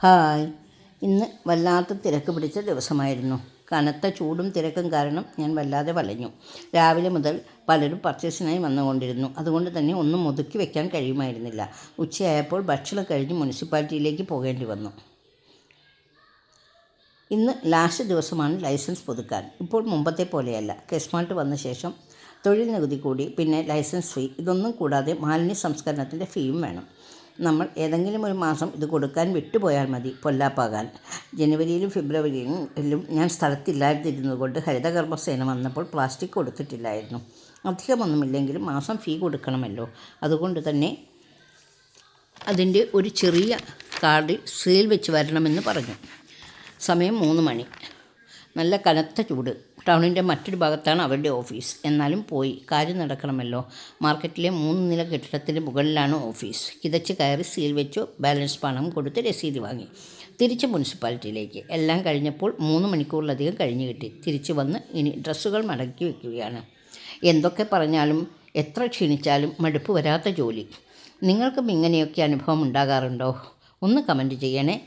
Hi. ഇന്ന് വല്ലാത്ത തിരക്ക് പിടിച്ച ദിവസമായിരുന്നു. കനത്ത ചൂടും തിരക്കും കാരണം ഞാൻ വല്ലാതെ വലഞ്ഞു. രാവിലെ മുതൽ പലരും പർച്ചേസിനായി വന്നുകൊണ്ടിരുന്നു. അതുകൊണ്ട് തന്നെ ഒന്നും ഒതുക്കി വെക്കാൻ കഴിയുമായിരുന്നില്ല. ഉച്ചയായപ്പോൾ ഭക്ഷണം കഴിഞ്ഞ് മുനിസിപ്പാലിറ്റിയിലേക്ക് പോകേണ്ടി വന്നു. ഇന്ന് ലാസ്റ്റ് ദിവസമാണ് ലൈസൻസ് പുതുക്കാൻ. ഇപ്പോൾ മുമ്പത്തെ പോലെയല്ല. കെസ്മാൾട്ട് വന്ന ശേഷം തൊഴിൽ നികുതി കൂടി, പിന്നെ ലൈസൻസ് ഫീ, ഇതൊന്നും കൂടാതെ മാലിന്യ സംസ്കരണത്തിൻ്റെ ഫീയും വേണം. നമ്മൾ ഏതെങ്കിലും ഒരു മാസം ഇത് കൊടുക്കാൻ വിട്ടുപോയാൽ മതി പൊല്ലാപ്പാകാൻ. ജനുവരിയിലും ഫെബ്രുവരിയിലും ഞാൻ സ്ഥലത്തില്ലാതിരുന്നത് കൊണ്ട് ഹരിതകർമ്മസേന വന്നപ്പോൾ പ്ലാസ്റ്റിക് കൊടുത്തിട്ടില്ലായിരുന്നു. അധികമൊന്നുമില്ലെങ്കിലും മാസം ഫീ കൊടുക്കണമല്ലോ. അതുകൊണ്ട് തന്നെ അതിൻ്റെ ഒരു ചെറിയ കാർഡിൽ സീൽ വെച്ച് വരണമെന്ന് പറഞ്ഞു. സമയം 3 മണി. നല്ല കനത്ത ചൂട്. ടൗണിൻ്റെ മറ്റൊരു ഭാഗത്താണ് അവരുടെ ഓഫീസ്. എന്നാലും പോയി, കാര്യം നടക്കണമല്ലോ. മാർക്കറ്റിലെ 3 നില കെട്ടിടത്തിൻ്റെ മുകളിലാണ് ഓഫീസ്. കിതച്ച് കയറി സീൽ വെച്ചു, ബാലൻസ് പണം കൊടുത്ത് രസീത് വാങ്ങി. തിരിച്ച് മുനിസിപ്പാലിറ്റിയിലേക്ക്. എല്ലാം കഴിഞ്ഞപ്പോൾ 3 മണിക്കൂറിലധികം കഴിഞ്ഞ് കിട്ടി. തിരിച്ചു വന്ന് ഇനി ഡ്രസ്സുകൾ മടക്കി വയ്ക്കുകയാണ്. എന്തൊക്കെ പറഞ്ഞാലും എത്ര ക്ഷീണിച്ചാലും മടുപ്പ് വരാത്ത ജോലി. നിങ്ങൾക്കും ഇങ്ങനെയൊക്കെ അനുഭവം ഉണ്ടാകാറുണ്ടോ? ഒന്ന് കമൻറ്റ് ചെയ്യണേ.